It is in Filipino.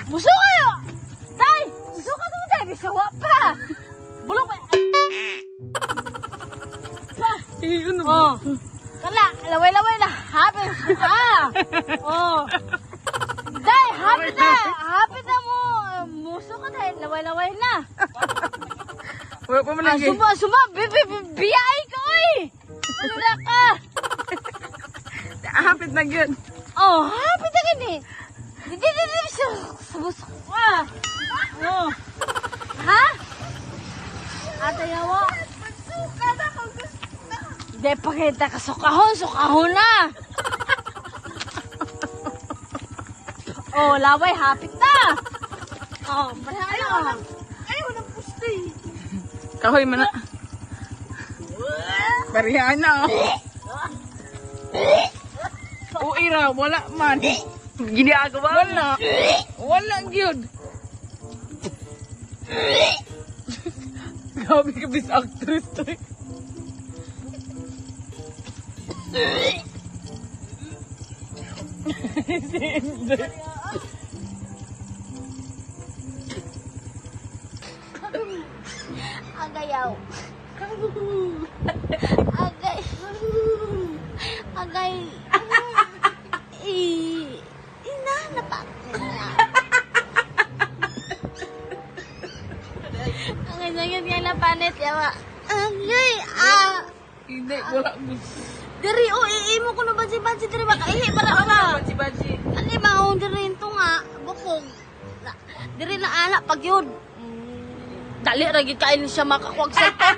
Musuh kayo! Tay! Musuh ka naman tayo, bisawa pa! Bulong pa! Ano ba? Oh! Kala, laway-laway na! Happy ka! Oh! Tay, happy na! Happy na mo! Musuh ka tayo, laway-laway na! Wala pa man lagi. Suma! Biyay ka, oy! Wala ka! Hapit na yun. Oh, happy na gani! Di, sabusok ka! Oh! Ha? Ate yawa! Magsuka na kung gusto. Hindi pa kita sukahon na! Oh, laway, hapit na! Oh, pareha na! Ayaw ng pusti. Kahoy man na. Barihaan na. O ira, wala man. Ginagawa wala. Wala gyud. Grabe ka bis actress to. Agayaw. Agay. Agay. Inahanap ako. Ang ganyan nga na panet, yawa. Agay, Hindi, wala mo. Diri, iimo ko na bansi-bansi, diri ba? Kaihi para ka. Bansi-bansi. Ano ba, diri ito nga, bukog. Diri na anak, pag yun. Dali, ragit kain siya makakwag sa ito.